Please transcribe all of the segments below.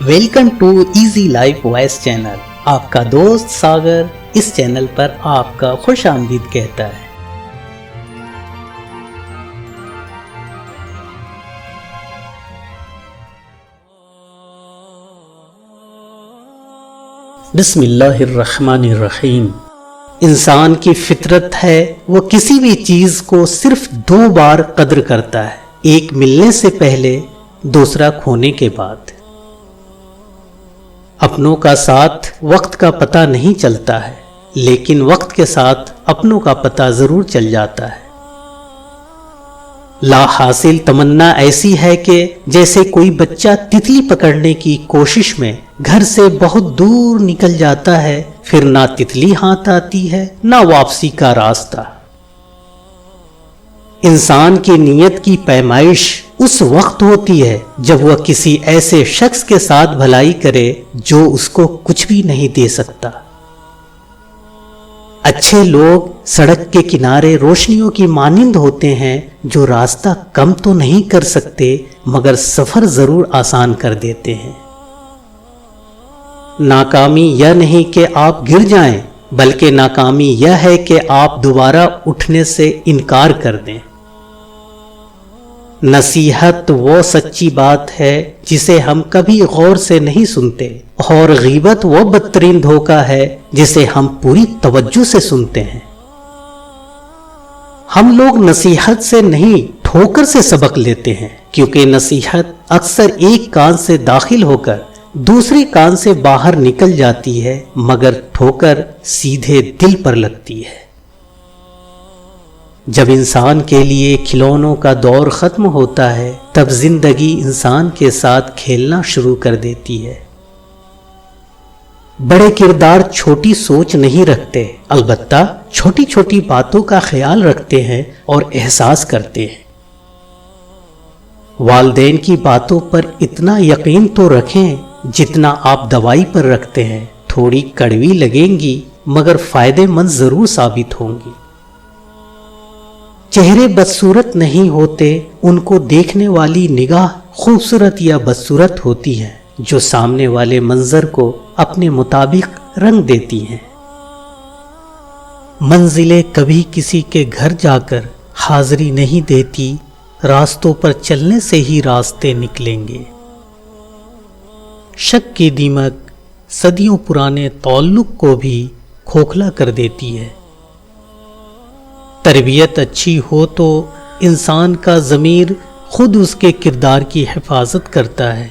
Welcome to easy life voice channel. आपका दोस्त सागर इस चैनल पर आपका खुश आमदीद कहता है। बिस्मिल्लाहिर्रहमानिर्रहीम। इंसान की फितरत है वो किसी भी चीज को सिर्फ 2 बार कद्र करता है, एक मिलने से पहले, दूसरा खोने के बाद। अपनों का साथ वक्त का पता नहीं चलता है, लेकिन वक्त के साथ अपनों का पता जरूर चल जाता है। ला हासिल तमन्ना ऐसी है कि जैसे कोई बच्चा तितली पकड़ने की कोशिश में घर से बहुत दूर निकल जाता है, फिर ना तितली हाथ आती है ना वापसी का रास्ता। इंसान की नीयत की पैमाइश उस वक्त होती है जब वह किसी ऐसे शख्स के साथ भलाई करे जो उसको कुछ भी नहीं दे सकता। अच्छे लोग सड़क के किनारे रोशनियों की मानिंद होते हैं जो रास्ता कम तो नहीं कर सकते मगर सफर जरूर आसान कर देते हैं। नाकामी यह नहीं कि आप गिर जाएं, बल्कि नाकामी यह है कि आप दोबारा उठने से इनकार कर दें। नसीहत वो सच्ची बात है जिसे हम कभी गौर से नहीं सुनते, और गीबत वो बदतरीन धोखा है जिसे हम पूरी तवज्जो से सुनते हैं। हम लोग नसीहत से नहीं ठोकर से सबक लेते हैं, क्योंकि नसीहत अक्सर एक कान से दाखिल होकर दूसरे कान से बाहर निकल जाती है, मगर ठोकर सीधे दिल पर लगती है। जब इंसान के लिए खिलौनों का दौर खत्म होता है, तब जिंदगी इंसान के साथ खेलना शुरू कर देती है। बड़े किरदार छोटी सोच नहीं रखते, अलबत्ता छोटी छोटी बातों का ख्याल रखते हैं और एहसास करते हैं। वालिदैन की बातों पर इतना यकीन तो रखें जितना आप दवाई पर रखते हैं। थोड़ी कड़वी लगेंगी मगर फायदेमंद जरूर साबित होंगी। चेहरे बदसूरत नहीं होते, उनको देखने वाली निगाह खूबसूरत या बदसूरत होती है जो सामने वाले मंजर को अपने मुताबिक रंग देती हैं। मंजिलें कभी किसी के घर जाकर हाजिरी नहीं देती, रास्तों पर चलने से ही रास्ते निकलेंगे। शक की दीमक सदियों पुराने ताल्लुक को भी खोखला कर देती है। तरबियत अच्छी हो तो इंसान का ज़मीर खुद उसके किरदार की हिफाजत करता है।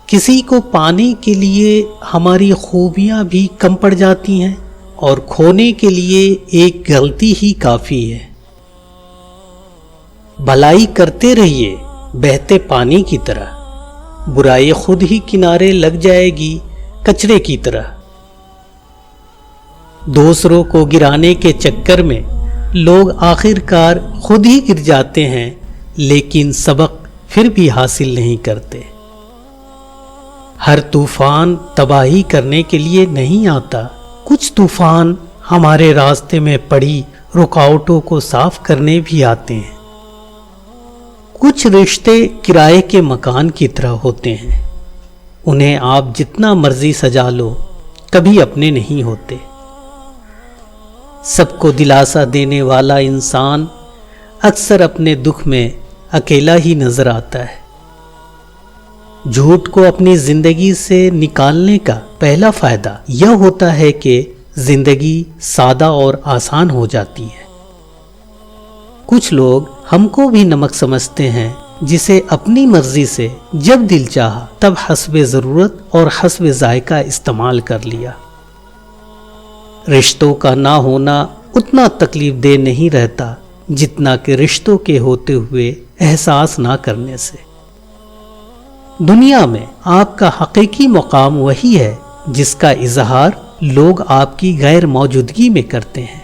किसी को पाने के लिए हमारी खूबियां भी कम पड़ जाती हैं और खोने के लिए एक गलती ही काफ़ी है। भलाई करते रहिए बहते पानी की तरह, बुराई खुद ही किनारे लग जाएगी कचरे की तरह। दूसरों को गिराने के चक्कर में लोग आखिरकार खुद ही गिर जाते हैं, लेकिन सबक फिर भी हासिल नहीं करते। हर तूफान तबाही करने के लिए नहीं आता, कुछ तूफान हमारे रास्ते में पड़ी रुकावटों को साफ करने भी आते हैं। कुछ रिश्ते किराए के मकान की तरह होते हैं, उन्हें आप जितना मर्जी सजा लो कभी अपने नहीं होते। सबको दिलासा देने वाला इंसान अक्सर अपने दुख में अकेला ही नजर आता है। झूठ को अपनी जिंदगी से निकालने का पहला फायदा यह होता है कि जिंदगी सादा और आसान हो जाती है। कुछ लोग हमको भी नमक समझते हैं, जिसे अपनी मर्जी से जब दिल चाहा तब हस्बे ज़रूरत और हस्बे ज़ायका इस्तेमाल कर लिया। रिश्तों का ना होना उतना तकलीफ दे नहीं रहता जितना कि रिश्तों के होते हुए एहसास ना करने से। दुनिया में आपका हकीकी मुकाम वही है जिसका इजहार लोग आपकी गैर मौजूदगी में करते हैं।